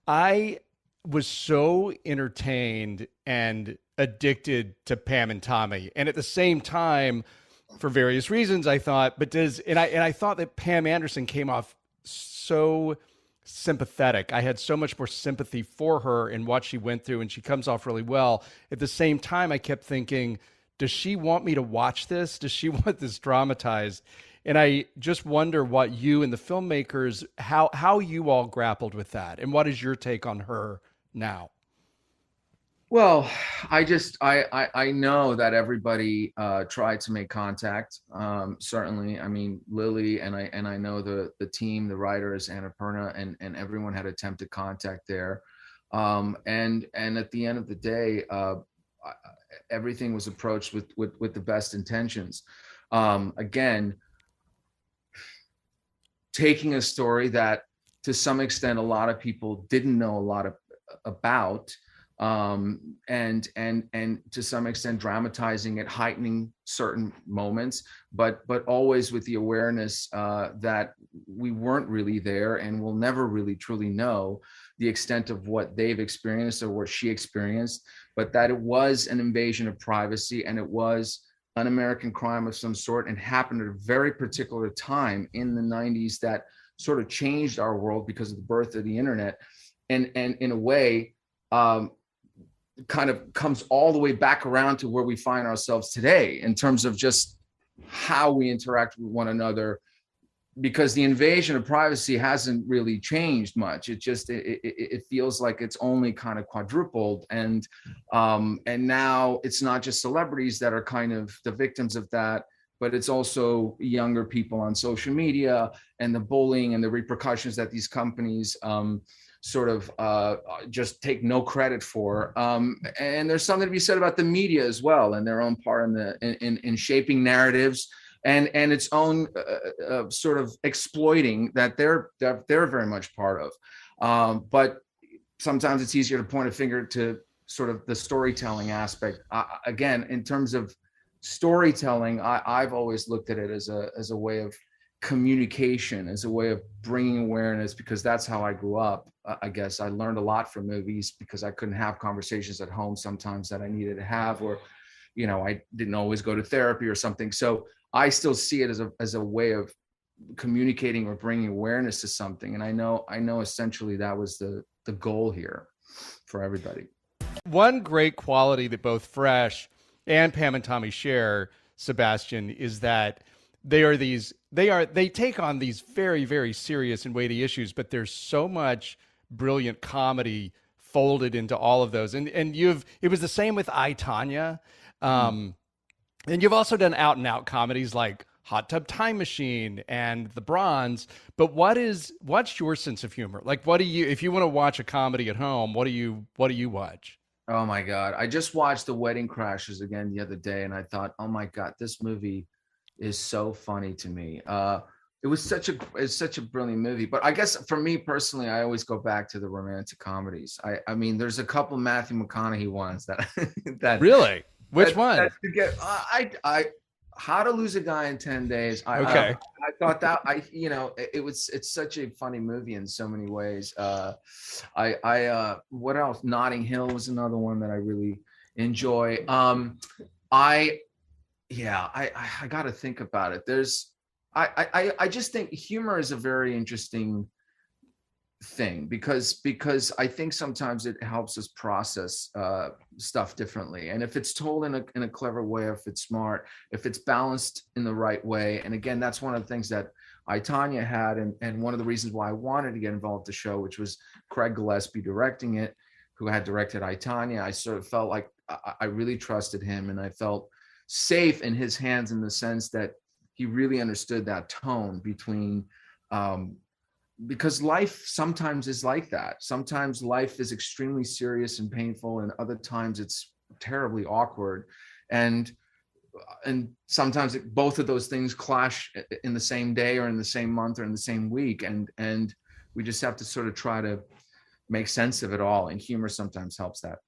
I was so entertained and addicted to Pam and Tommy. And at the same time, for various reasons, I thought, I thought that Pam Anderson came off so sympathetic. I had so much more sympathy for her and what she went through, and she comes off really well. At the same time, I kept thinking, does she want me to watch this? Does she want this dramatized? And I just wonder what you and the filmmakers, how you all grappled with that, and what is your take on her now? Well, I know that everybody tried to make contact. Certainly, I mean Lily and I know the team, the writers, Annapurna, and everyone had attempted contact there. And at the end of the day, everything was approached with the best intentions. Again, taking a story that to some extent a lot of people didn't know a lot about, and to some extent dramatizing it, heightening certain moments, but always with the awareness that we weren't really there and we'll never really truly know the extent of what they've experienced or what she experienced, but that it was an invasion of privacy and it was an American crime of some sort and happened at a very particular time in the 90s that sort of changed our world because of the birth of the internet. And in a way, kind of comes all the way back around to where we find ourselves today in terms of just how we interact with one another, because the invasion of privacy hasn't really changed much. It feels like it's only kind of quadrupled, and now it's not just celebrities that are kind of the victims of that, but it's also younger people on social media and the bullying and the repercussions that these companies sort of just take no credit for. And there's something to be said about the media as well and their own part in shaping narratives and its own sort of exploiting that they're very much part of. But sometimes it's easier to point a finger to sort of the storytelling aspect. Again, in terms of storytelling, I've always looked at it as a way of communication, as a way of bringing awareness, because that's how I grew up. I guess I learned a lot from movies because I couldn't have conversations at home sometimes that I needed to have, or I didn't always go to therapy or something. So I still see it as a way of communicating or bringing awareness to something. And I know essentially that was the goal here for everybody. One great quality that both Fresh and Pam and Tommy share, Sebastian, is that they take on these very, very serious and weighty issues, but there's so much brilliant comedy folded into all of those. And it was the same with I, Tanya. And you've also done out and out comedies like Hot Tub Time Machine and The Bronze. But what's your sense of humor? Like, if you want to watch a comedy at home, what do you watch? Oh my God. I just watched The Wedding Crashers again the other day and I thought, oh my God, this movie is so funny to me. It's such a brilliant movie. But I guess for me personally, I always go back to the romantic comedies. I mean, there's a couple Matthew McConaughey ones that that Really? Which one? that to get I How to Lose a Guy in 10 Days. Okay. I thought that it's such a funny movie in so many ways. What else? Notting Hill was another one that I really enjoy. I got to think about it. I just think humor is a very interesting thing because I think sometimes it helps us process stuff differently. And if it's told in a clever way, if it's smart, if it's balanced in the right way. And again, that's one of the things that I, Tanya had, and one of the reasons why I wanted to get involved with the show, which was Craig Gillespie directing it, who had directed I, Tanya. I sort of felt like I really trusted him and I felt safe in his hands in the sense that he really understood that tone between because life sometimes is like that. Sometimes life is extremely serious and painful, and other times it's terribly awkward. And sometimes both of those things clash in the same day or in the same month or in the same week. And we just have to sort of try to make sense of it all. And humor sometimes helps that.